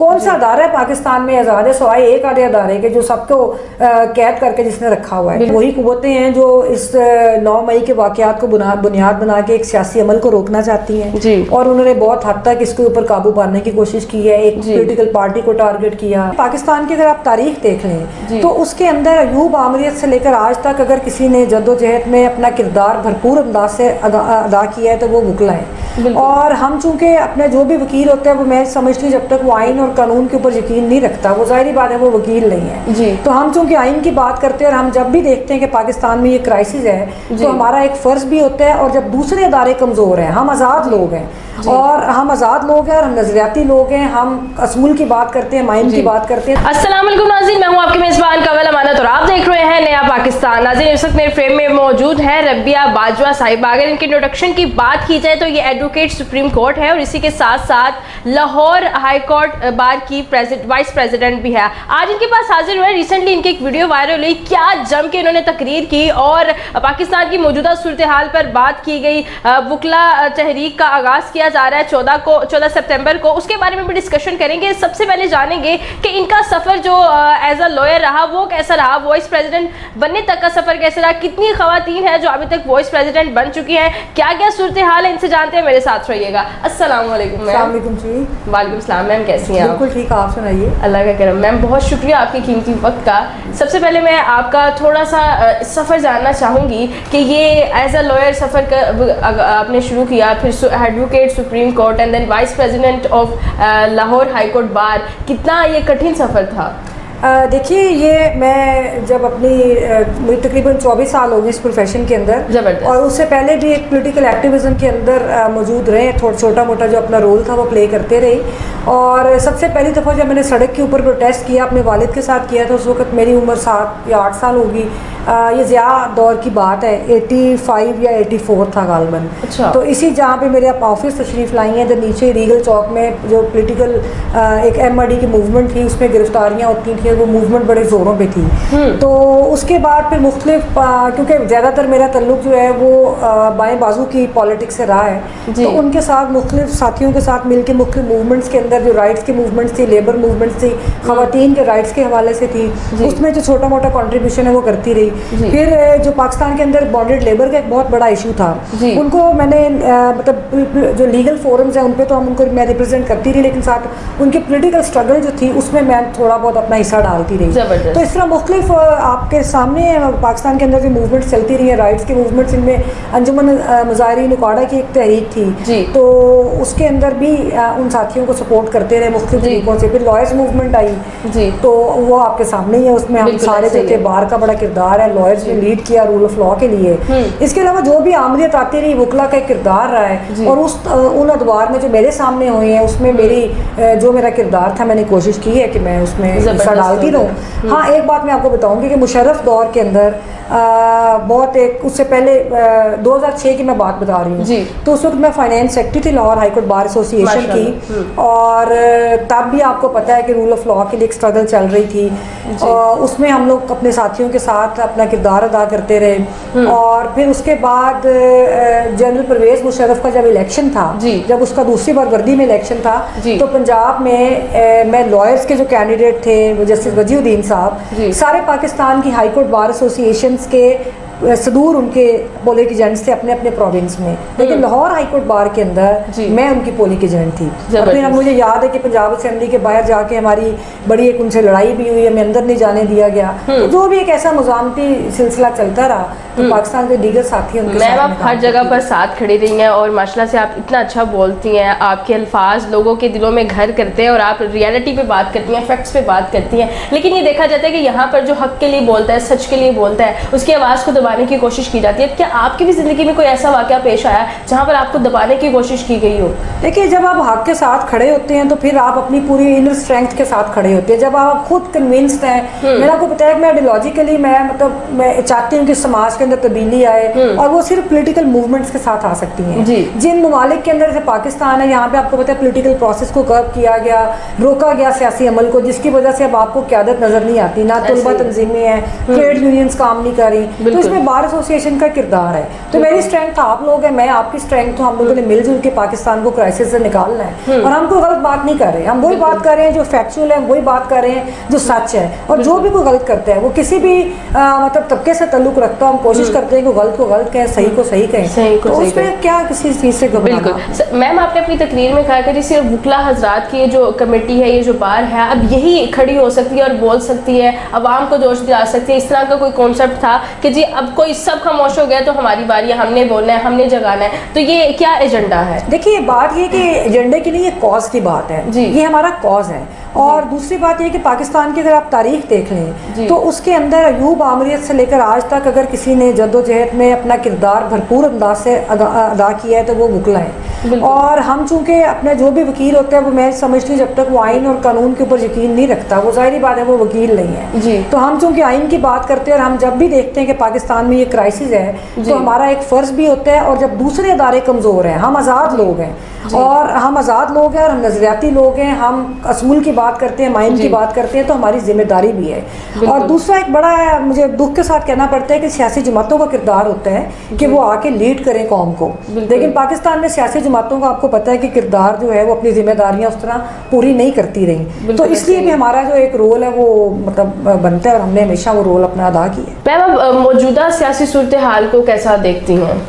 कौन सा अदारा है पाकिस्तान में आज़ाद है सवाए एक आधे अदारे के जो सबको कैद करके जिसने रखा हुआ है। वही कुव्वतें हैं जो इस 9 मई के वाक़यात को बुनियाद बना के एक सियासी अमल को रोकना चाहती हैं और उन्होंने बहुत हद तक इसके ऊपर काबू पाने की कोशिश की है। एक पॉलिटिकल पार्टी को टारगेट किया। पाकिस्तान की अगर आप तारीख देख लें तो उसके अंदर अयूब आमरीत से लेकर आज तक अगर किसी ने जद्दोजहद में अपना किरदार भरपूर अंदाज से अदा किया है तो वो वकला है। और हम चूँकि अपने जो भी वकील होते हैं वो मैं समझती हूँ जब तक वो आइन और कानून के ऊपर यकीन नहीं रखता वो जाहिर बात है वो वकील नहीं है। तो हम चूंकि आइन की बात करते हैं और हम जब भी देखते हैं कि पाकिस्तान में ये क्राइसिस है तो हमारा एक फ़र्ज भी होता है। और जब दूसरे अदारे कमज़ोर हैं, हम आज़ाद लोग हैं और हम आज़ाद लोग हैं और हम नजरियाती लोग हैं, हम असूल की बात करते हैं, माइन की बात करते हैं। अस्सलाम वालेकुम नाज़रीन, मैं हूं आपके मेज़बान कंवल अमानत और आप देख रहे हैं नया पाकिस्तान। नाज़रीन इस वक्त मेरे फ्रेम में मौजूद है रबिया बाजवा साहिबा। अगर इनके इंट्रोडक्शन की बात की जाए तो ये एडवोकेट सुप्रीम कोर्ट है और इसी के साथ साथ लाहौर हाई कोर्ट बार की वाइस प्रेसिडेंट भी है। आज इनके पास हाजिर हुए। रिसेंटली इनकी एक वीडियो वायरल हुई, क्या जम के इन्होंने तकरीर की और पाकिस्तान की मौजूदा सूरत हाल पर बात की गई। वकला तहरीक का आगाज़ किया जा रहा है 14 सितंबर को, उसके बारे में भी डिस्कशन करेंगे। सबसे पहले जानेंगे कि इनका सफ़र जो एज अ लॉयर रहा वो कैसा रहा, वॉइस प्रेसिडेंट बनने तक का सफ़र कैसा रहा, कितनी ख़वातीन हैं जो अभी तक वॉइस प्रेसिडेंट बन चुकी हैं, क्या क्या सूरत हाल है, इनसे जानते हैं। मेरे साथ रहिएगा। अस्सलाम वालेकुम मैम। वालेकुम सलाम मैम, कैसी हैं आप? बिल्कुल ठीक, आप सुनाइए। अल्लाह का करम। मैम बहुत शुक्रिया आपके कीमती वक्त का। सबसे पहले मैं आपका थोड़ा सा सफ़र जानना चाहूँगी कि ये एज अ लॉयर सफ़र आपने शुरू किया, फिर advocate supreme court and then vice president of Lahore high court bar, कितना ये कठिन सफ़र था? देखिए ये मैं जब अपनी मुझे तकरीबन 24 साल हो गए इस प्रोफेशन के अंदर और उससे पहले भी एक पॉलिटिकल एक्टिविज़म के अंदर मौजूद रहे। थोड़ा छोटा मोटा जो अपना रोल था वो प्ले करते रहे। और सबसे पहली दफ़ा जब मैंने सड़क के ऊपर प्रोटेस्ट किया अपने वालिद के साथ किया था, उस वक्त मेरी उम्र 7 या 8 साल होगी। ये ज़िया दौर की बात है, 85 या 84 था गालबन। अच्छा। तो इसी जहाँ पे मेरे आप ऑफिस तशरीफ़ लाई हैं, तो नीचे रीगल चौक में जो पॉलिटिकल एक MRD की मूवमेंट थी उसमें गिरफ्तारियाँ होती थी, वो मूवमेंट बड़े ज़ोरों पे थी। तो उसके बाद फिर मुख्तलिफ क्योंकि ज़्यादातर मेरा तल्लुक़ जो है वो बाएं बाजू की पॉलिटिक्स से रहा है, तो उनके साथ मुख्तलिफ साथियों के साथ मिल के मुख्तलिफ मूवमेंट्स के अंदर जो राइट्स की मूवमेंट्स थी, लेबर मूवमेंट्स थी, ख़वातीन के राइट्स के हवाले से थी, उसमें जो छोटा मोटा कॉन्ट्रीब्यूशन है वो करती रही। फिर जो पाकिस्तान के अंदर बॉन्डेड लेबर का एक बहुत बड़ा इशू था, उनको मैंने मतलब जो लीगल फोरम्स हैं उन पर तो हम उनको मैं रिप्रेजेंट करती रही, लेकिन साथ उनकी पॉलिटिकल स्ट्रगल जो थी उसमें मैं थोड़ा बहुत अपना हिस्सा डालती रही। तो इस तरह मुख्तलिफ आपके सामने पाकिस्तान के अंदर जो मूवमेंट चलती रही है, राइट्स की मूवमेंट्स, इनमें अंजुमन मुजाहिरीन उकाड़ा की एक तहरीक थी, तो उसके अंदर भी उन साथियों को सपोर्ट करते रहे मुख्तलिफ तरीकों से। फिर लॉयर्स मूवमेंट आई तो वो आपके सामने ही है, उसमें हम सारे जो थे बार का बड़ा किरदार है, लॉयर्स ने लीड किया रूल ऑफ लॉ के लिए। इसके अलावा जो भी आमरीत आती रही वकला का एक किरदार रहा है और उन अदवार में जो मेरे सामने हुए हैं उसमें मेरी जो मेरा किरदार था मैंने कोशिश की है कि मैं उसमें हिस्सा डालती रहूँ। हाँ, एक बात मैं आपको बताऊंगी कि मुशर्रफ दौर के अंदर बहुत एक उससे पहले 2006 की मैं बात बता रही हूँ, तो उस वक्त मैं फाइनेंस सेक्रेटरी थी Lahore high court bar association की। और तब भी आपको पता है कि रूल ऑफ लॉ के लिए एक स्ट्रगल चल रही थी और उसमें हम लोग अपने साथियों के साथ अपना किरदार अदा करते रहे। और फिर उसके बाद जनरल परवेज़ मुशर्रफ का जब इलेक्शन था, जब उसका दूसरी बार वर्दी में इलेक्शन था, तो पंजाब में मैं लॉयर्स के जो कैंडिडेट थे जस्टिस वजीउद्दीन साहब, सारे पाकिस्तान की हाई कोर्ट बार एसोसिएशन के सदूर उनके पोलिंग एजेंट्स थे अपने अपने प्रोविंस में, लेकिन लाहौर हाई कोर्ट बार के अंदर मैं उनकी पोलिंग एजेंट थी। फिर मुझे याद है कि पंजाब असेंबली के बाहर जाके हमारी बड़ी एक उनसे लड़ाई भी हुई, हमें अंदर नहीं जाने दिया गया। तो जो भी एक ऐसा मुज़ामती सिलसिला चलता रहा, तो पाकिस्तान के दीगर साथी उनके मैम आप हर जगह पर साथ खड़ी रही हैं और माशाल्लाह से आप इतना अच्छा बोलती हैं, आपके अल्फाज लोगों के दिलों में घर करते हैं और आप रियलिटी पे बात करती हैं, फैक्ट्स पे बात करती हैं। लेकिन ये देखा जाता है कि यहाँ पर जो हक के लिए बोलता है, सच के लिए बोलता है, उसकी आवाज़ को दबाने की कोशिश की जाती है। क्या आपकी भी ज़िंदगी में कोई ऐसा वाक़या पेश आया जहाँ पर आपको दबाने की कोशिश की गई हो? देखिए, जब आप हक के साथ खड़े होते हैं तो फिर आप अपनी पूरी इनर स्ट्रेंथ के साथ खड़े होते हैं। जब आप खुद कन्विंस्ड हैं, मेरा को पता है कि मैं आइडियोलॉजिकली मैं चाहती हूँ कि समाज के अंदर तब्दीली आए और वो सिर्फ पॉलिटिकल मूवमेंट्स के साथ आ सकती हैं। जिन ममालिक के अंदर जैसे पाकिस्तान है, यहाँ पे आपको पता है पॉलिटिकल प्रोसेस को कर्व किया गया, रोका गया सियासी अमल को, जिसकी वजह से अब आपको क़यादत नजर नहीं आती, ना तलबा तंजीमें हैं, ट्रेड यूनियंस काम नहीं कर रही, तो इसमें उसमें बार एसोसिएशन का किरदार है। तो मेरी स्ट्रेंथ आप लोग हैं, मैं आपकी स्ट्रेंथ हूँ, हम लोगों ने मिलजुल के पाकिस्तान को क्राइसिस से निकालना है। और हम कोई गलत बात नहीं कर रहे, हम वही बात कर रहे हैं जो फैक्चुअल है, वही बात कर रहे हैं जो सच है। और जो भी कोई गलत करता है वो किसी भी मतलब तबके से ताल्लुक रखता है, हम कोशिश करते हैं कि गलत को गलत कहें, सही को सही कहें, तो उसमें क्या किसी चीज़ से बिल्कुल। मैम आपने अपनी तकरीर में कहा कि सिर्फ वकला हजरात की जो कमेटी है, ये जो बार है, अब यही खड़ी हो सकती है और बोल सकती है, अवाम को जोश दिला सकती है। इस तरह का कोई कॉन्सेप्ट था कि जी अब कोई सब खामोश हो गया तो हमारी बारी है, हमने बोलना है, हमने जगाना है, तो ये क्या एजेंडा है? देखिए बात ये कि एजेंडे की नहीं, ये कॉज की बात है जी। ये हमारा कॉज है। और दूसरी बात ये कि पाकिस्तान की अगर आप तारीख देख लें तो उसके अंदर अयूब आमरीत से लेकर आज तक अगर किसी ने जद्दोजहद में अपना किरदार भरपूर अंदाज से अदा किया है तो वो वकला है। और हम चूँकि अपने जो भी वकील होते हैं वो मैं समझती हूँ जब तक वो आइन और कानून के ऊपर यकीन नहीं रखता वो ज़ाहिरी बात है वो वकील नहीं है जी। तो हम चूँकि आइन की बात करते हैं और हम जब भी देखते हैं कि पाकिस्तान में ये क्राइसिस है तो हमारा एक फ़र्ज़ भी होता है। और जब दूसरे अदारे कमज़ोर हैं, हम आज़ाद लोग हैं और हम आज़ाद लोग हैं और हम नज़रियाती लोग हैं, हम असूल की बात करते हैं, माइन की बात करते हैं, तो हमारी जिम्मेदारी भी है। और दूसरा एक बड़ा मुझे दुख के साथ कहना पड़ता है कि सियासी जमातों का किरदार होता है कि वो आके लीड करें कौम को, लेकिन पाकिस्तान में सियासी जमातों का आपको पता है कि किरदार जो है वो अपनी जिम्मेदारियाँ उस तरह पूरी नहीं करती रही। तो इसलिए भी हमारा जो एक रोल है वो मतलब बनता है और हमने हमेशा वो रोल अपना अदा किया है। मैम अब मौजूदा सियासी सूरत हाल को कैसा देखती हैं?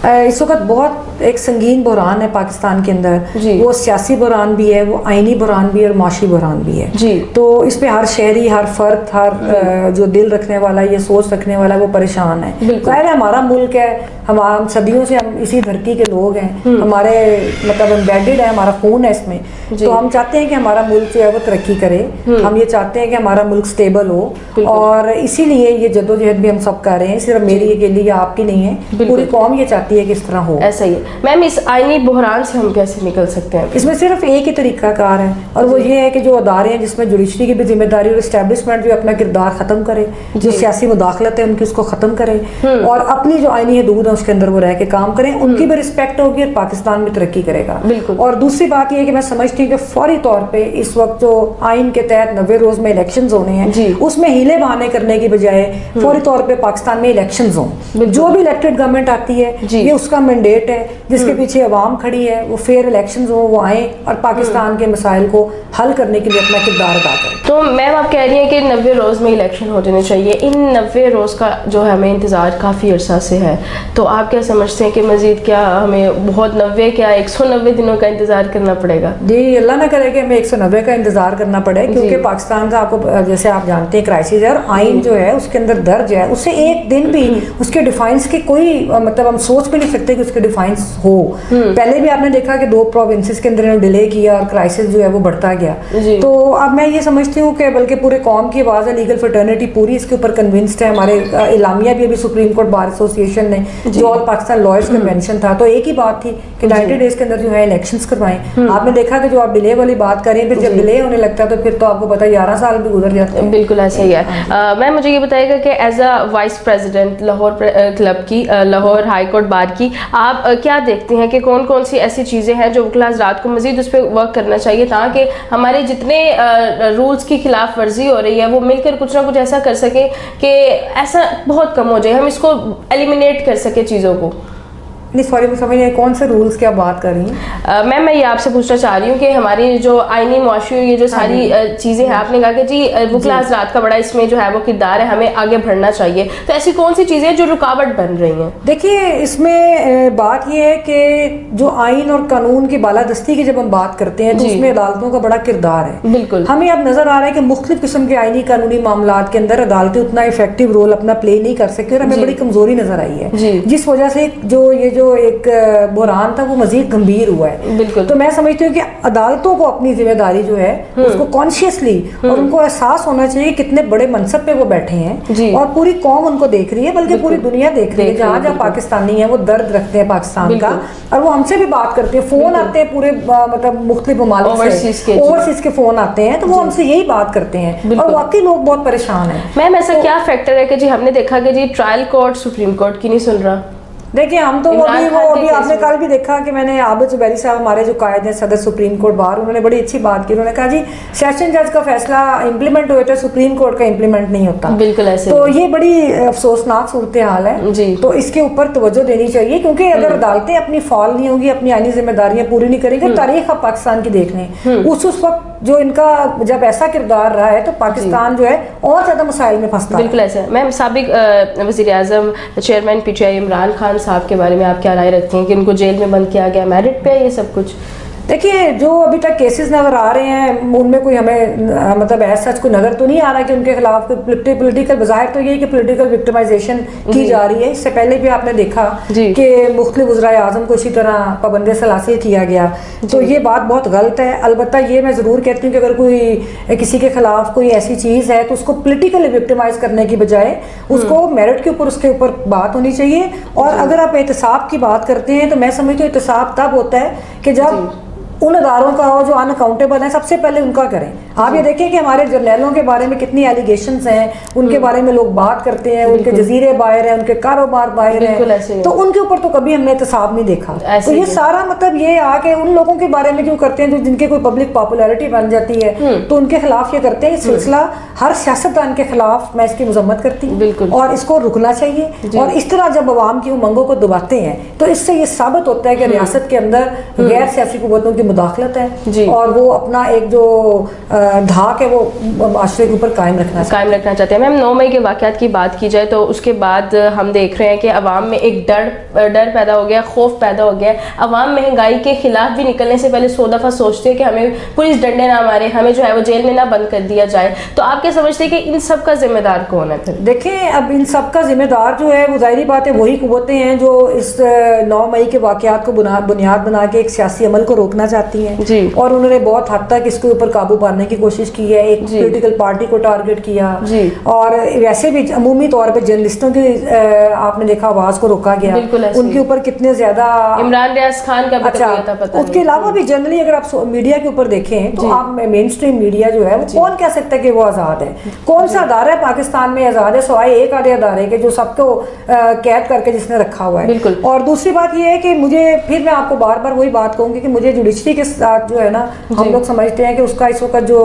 इस वक्त बहुत एक संगीन बहरान है पाकिस्तान के अंदर। वो सियासी बहरान भी है, वो आइनी बहरान भी है और माशी बहरान भी है जी। तो इस पे हर शहरी, हर फर्द, हर जो दिल रखने वाला, ये सोच रखने वाला वो परेशान है। ज़ाहिर है हमारा मुल्क है, हम सदियों से हम इसी धरती के लोग हैं, हमारे मतलब एम्बेडेड है, हमारा खून है इसमें। तो हम चाहते हैं कि हमारा मुल्क जो है वो तरक्की करे, हम ये चाहते हैं कि हमारा मुल्क स्टेबल हो और इसीलिए ये जद्दोजहद भी हम सब कर रहे हैं, सिर्फ मेरी अकेली या आपकी नहीं है, पूरी कौम ये चाहती है कि इस तरह हो। ऐसा ही है। मैम इस आईनी बहरान से हम कैसे निकल सकते हैं? इसमें सिर्फ एक ही तरीका कार है और वो ये है कि जो अदारे हैं जिसमें जुडिशरी की भी जिम्मेदारी और इस्टेब्लिशमेंट जो अपना किरदार खत्म करे, जो सियासी मुदाखलत है उनकी उसको खत्म करे और अपनी जो आईनी हदूद है उसके अंदर वो रह के काम करें, उनकी भी रिस्पेक्ट होगी और पाकिस्तान में तरक्की करेगा। और दूसरी बात ये है कि मैं समझती हूँ कि फौरी तौर पे इस वक्त जो आइन के तहत 90 रोज में इलेक्शंस होने हैं उसमें हीले बहाने करने की बजाय फौरी तौर पे पाकिस्तान में इलेक्शंस हों। जो भी इलेक्टेड गवर्नमेंट आती है ये उसका मैंडेट है जिसके पीछे अवाम खड़ी है, वो फेयर इलेक्शंस हो, वो आए और पाकिस्तान के मसाइल को हल करने के लिए अपना किरदार अदा करें। तो मैम आप कह रही हैं कि 90 रोज़ में इलेक्शन हो जाने चाहिए। इन 90 रोज़ का जो है हमें इंतज़ार काफ़ी अरसा से है, तो आप क्या समझते हैं कि मज़ीद क्या हमें बहुत 90 क्या 190 दिनों का इंतज़ार करना पड़ेगा? जी अल्लाह ना करे कि हमें 190 का इंतज़ार करना पड़े, क्योंकि पाकिस्तान का आपको जैसे आप जानते हैं क्राइसिस है और आइन जो है उसके अंदर दर्ज है, उससे एक दिन भी उसके डिफाइंस की कोई मतलब हम सोच भी नहीं सकते कि उसके डिफाइंस हो। पहले भी आपने देखा कि 2 प्रोविंसेस के अंदर डिले किया और क्राइसिस जो है वो बढ़ता गया। तो अब मैं ये समझती हूँ कि बल्कि पूरे कौम की आवाज़ है, लीगल फ्रेटर्निटी पूरी इसके ऊपर कन्विंस्ड है। हमारे इलामिया भी अभी सुप्रीम कोर्ट बार एसोसिएशन ने जो ऑल पाकिस्तान लॉयर्स कन्वेंशन था, तो एक ही बात थी कि 90 डेज के अंदर जो है इलेक्शंस करवाएं। आपने देखा कि जो आप डिले वाली बात करें, फिर जब डिले होने लगता है तो फिर तो आपको पता है 11 साल भी गुजर जाते हैं। बिल्कुल ऐसा ही है। मैम मुझे ये बताइएगा कि as a vice president Lahore club की, लाहौर हाई कोर्ट बार की, आप क्या देखते हैं कि कौन कौन सी ऐसी चीज़ें हैं जो वकला हज़रात को मज़ीद उस पर वर्क करना चाहिए ताकि हमारे जितने रूल्स की खिलाफ वर्जी हो रही है वो मिलकर कुछ ना कुछ ऐसा कर सके कि ऐसा बहुत कम हो जाए, हम इसको एलिमिनेट कर सके चीज़ों को? नहीं सॉरी मैं समझ नहीं कौन से रूल्स की आप बात कर रही हैं? मैम मैं ये आपसे पूछना चाह रही हूँ कि हमारी जो आईनी मुआशी ये जो सारी चीज़ें हैं, आपने कहा कि जी वकला हज़रात का बड़ा इसमें जो है वो किरदार है, हमें आगे बढ़ना चाहिए, तो ऐसी कौन सी चीज़ें जो रुकावट बन रही हैं? देखिए इसमें बात ये है कि जो आइन और कानून की बालादस्ती की जब हम बात करते हैं तो उसमें अदालतों का बड़ा किरदार है। बिल्कुल हमें अब नजर आ रहा है कि मुख्तलिफ किस्म के आइनी कानूनी मामलात के अंदर अदालतें उतना इफेक्टिव रोल अपना प्ले नहीं कर सकती और हमें बड़ी कमजोरी नजर आई है, जिस वजह से जो एक बुहरान था वो मजीद गंभीर हुआ है। बिल्कुल। तो मैं समझती हूँ कि अदालतों को अपनी जिम्मेदारी जो है उसको कॉन्शियसली और उनको एहसास होना चाहिए कितने बड़े मनसब पे वो बैठे हैं और पूरी कौम उनको देख रही है, बल्कि पूरी दुनिया देख रही है। जहाँ जहाँ पाकिस्तानी है वो दर्द रखते हैं पाकिस्तान का और वो हमसे भी बात करते हैं, फोन आते हैं पूरे मतलब मुख्तलिफ ममालिक से, ओवरसीज के फोन आते हैं तो वो हमसे यही बात करते हैं और वाकई लोग बहुत परेशान है। मैम ऐसा क्या फैक्टर है कि जी हमने देखा कि जी ट्रायल कोर्ट सुप्रीम कोर्ट की नहीं सुन रहा? देखिए हम तो इमरान अभी खान के अभी केस आपने में। कल भी देखा कि मैंने आबिद जुबैरी साहब हमारे जो कायद हैं सदर सुप्रीम कोर्ट बार, उन्होंने बड़ी अच्छी बात की। उन्होंने कहा जी सेशन जज का फैसला इम्प्लीमेंट हुआ था, सुप्रीम कोर्ट का इम्प्लीमेंट नहीं होता। बिल्कुल ऐसे तो नहीं। ये बड़ी अफसोसनाक सूरत हाल है जी। तो इसके ऊपर तवज्जो देनी चाहिए, क्योंकि अगर अदालतें अपनी फॉल नहीं होंगी, अपनी आईनी जिम्मेदारियां पूरी नहीं करेंगी, तारीख आप पाकिस्तान की देख लें, उस वक्त जो इनका जब ऐसा किरदार रहा है तो पाकिस्तान जो है और ज्यादा मसाइल में फंसता है। बिल्कुल ऐसा है। मैम साबिक वज़ीर आज़म चेयरमैन पीटीआई इमरान खान साहब के बारे में आप क्या राय रखती हैं कि उनको जेल में बंद किया गया, मेरिट पे है ये सब कुछ? देखिए जो अभी तक केसेस नजर आ रहे हैं उनमें कोई हमें मतलब ऐसा कोई नजर तो नहीं आ रहा कि उनके खिलाफ पॉलिटिकल, बज़ाहिर तो ये है कि पॉलिटिकल विक्टिमाइजेशन की जा रही है। इससे पहले भी आपने देखा कि मुख्तलिफ वज़राए आज़म को इसी तरह पाबंद सलासिल किया गया, तो ये बात बहुत गलत है। अलबत्ता ये मैं ज़रूर कहती हूँ कि अगर कोई किसी के खिलाफ कोई ऐसी चीज़ है तो उसको पॉलिटिकली विक्टिमाइज करने की बजाय उसको मेरिट के ऊपर उसके ऊपर बात होनी चाहिए। और अगर आप एहतसाब की बात करते हैं तो मैं समझती हूँ एहतसाब तब होता है कि जब उन अदारों का हो जो अनअकाउंटेबल हैं, सबसे पहले उनका करें। आप ये देखें कि हमारे जर्नैलों के बारे में कितनी एलिगेशंस हैं, उनके बारे में लोग बात करते हैं, उनके जजीरे बाहर हैं, उनके कारोबार बाहर हैं, तो उनके ऊपर तो कभी हमने एहतसाब नहीं देखा। तो ये सारा मतलब ये आके उन लोगों के बारे में क्यों करते हैं जो जिनके कोई पब्लिक पॉपुलैरिटी बन जाती है तो उनके खिलाफ ये करते हैं। सिलसिला हर सियासतदान के खिलाफ मैं इसकी मजम्मत करती हूँ और इसको रुकना चाहिए। और इस तरह जब अवाम की उमंगों को दबाते हैं तो इससे ये साबित होता है कि रियासत के अंदर गैर सियासी कुव्वतों की मुदाखलत है और वो अपना एक जो धाक है वो माशरे के ऊपर कायम रखना चाहते हैं। मैम 9 मई के वाक़यात की बात की जाए तो उसके बाद हम देख रहे हैं कि अवाम में एक डर पैदा हो गया, खौफ पैदा हो गया। अवाम महंगाई के खिलाफ भी निकलने से पहले 100 दफ़ा सोचते हैं कि हमें पुलिस डंडे ना मारे, हमें जो है वो जेल में ना बंद कर दिया जाए। तो आप क्या समझते हैं कि इन सब का जिम्मेदार कौन है फिर? देखें अब इन सब का जिम्मेदार जो है वो ज़ाहिरी बात है वही कुव्वतें हैं जो इस 9 मई के वाक़यात को बुनियाद बना के एक सियासी अमल को रोकना चाहती हैं जी। और उन्होंने बहुत हद तक इसके ऊपर काबू पाने की कोशिश की है। एक पॉलिटिकल पार्टी को टारगेट किया और वैसे भी अमूमी तौर पे जर्नलिस्टों की आपने देखा आवाज को रोका गया, उनके ऊपर कितने ज्यादा इमरान रियाज खान का भी अच्छा पता उसके अलावा भी जनरली अगर आप मीडिया के ऊपर देखें तो आप मेन स्ट्रीम मीडिया जो है वो कौन कह सकता है कि वो आजाद है? कौन सा अदारा है पाकिस्तान में आजाद है सवाए एक आधे अदारे के जो सबको कैद करके जिसने रखा हुआ है। और दूसरी बात ये है कि मुझे फिर मैं आपको बार बार वही बात कहूंगी कि मुझे जुडिशरी के साथ जो है ना हम लोग समझते हैं कि उसका इस वक्त जो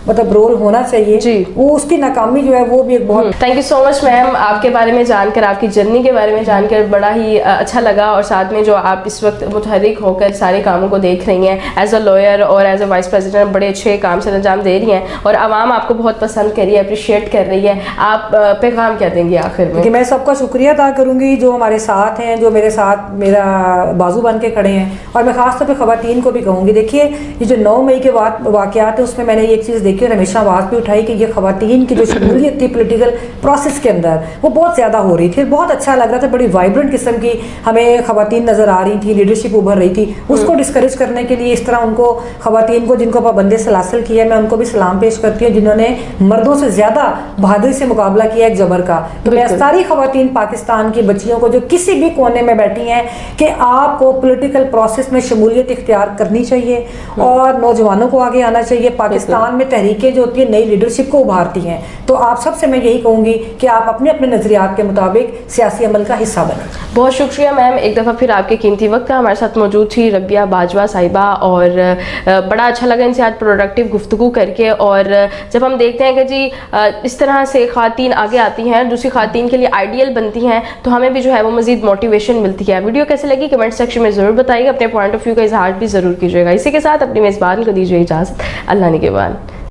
मतलब रोल होना चाहिए वो उसकी नाकामी जो है वो भी एक बहुत। Thank you so much ma'am, आपके बारे में जानकर, आपकी जर्नी के बारे में जानकर बड़ा ही अच्छा लगा और साथ में जो आप इस वक्त मुतहरिक होकर सारे कामों को देख रही हैं एज अ लॉयर और एज अ वाइस प्रेसिडेंट बड़े अच्छे काम से अंजाम दे रही हैं और आवाम आपको बहुत पसंद कर रही है, अप्रिशिएट कर रही है। आप पैगाम क्या देंगे आखिर में? कि मैं सबका शुक्रिया अदा करूंगी जो हमारे साथ हैं, जो मेरे साथ मेरा बाजू बन के खड़े हैं। और मैं खासतौर पर ख़वातीन को भी कहूँगी, देखिए ये जो 9 मई के वाक़यात है उसमें मैंने एक चीज़ देखी और हमेशा आवाज़ भी उठाई कि ये ख़वातीन की जो शमूलियत थी पोलिटिकल प्रोसेस के अंदर वो बहुत ज़्यादा हो रही थी, बहुत अच्छा लग रहा था, बड़ी वाइब्रेंट किस्म की हमें ख़वातीन नज़र आ रही थी, लीडरशिप उभर रही थी। उसको डिस्करेज करने के लिए इस तरह उनको ख़वातीन को जिनको पाबंदी सलासिल किया मैं उनको भी सलाम पेश करती हूँ जिन्होंने मर्दों से ज़्यादा बहादुरी से मुकाबला किया एक जबर का। तो मैं सारी ख़वातीन पाकिस्तान की बच्चियों को जो किसी भी कोने में बैठी हैं कि आपको पोलिटिकल प्रोसेस में शमूलियत इख्तियार करनी चाहिए और नौजवानों को आगे आना चाहिए। पाकिस्तान में तहरीकें जो होती है नई लीडरशिप को उभारती हैं, तो आप सबसे मैं यही कहूँगी कि आप अपने अपने नज़रियात के मुताबिक सियासी अमल का हिस्सा बनें। बहुत शुक्रिया मैम, एक दफ़ा फिर आपके कीमती वक्त का हमारे साथ मौजूद थी रबिया बाजवा साहिबा और बड़ा अच्छा लगा इनसे आज प्रोडक्टिव गुफ्तगू करके। और जब हम देखते हैं कि जी इस तरह से ख़वातीन आगे आती हैं, दूसरी ख़वातीन के लिए आइडियल बनती हैं, तो हमें भी जो है वो मज़ीद मोटिवेशन मिलती है। वीडियो कैसे लगी कमेंट सेक्शन में ज़रूर बताइएगा, अपने पॉइंट ऑफ व्यू का इजहार भी ज़रूर कीजिएगा। इसी के साथ अपनी मेज़बान को दीजिए इजाज़त, अल्लाह निगहबान।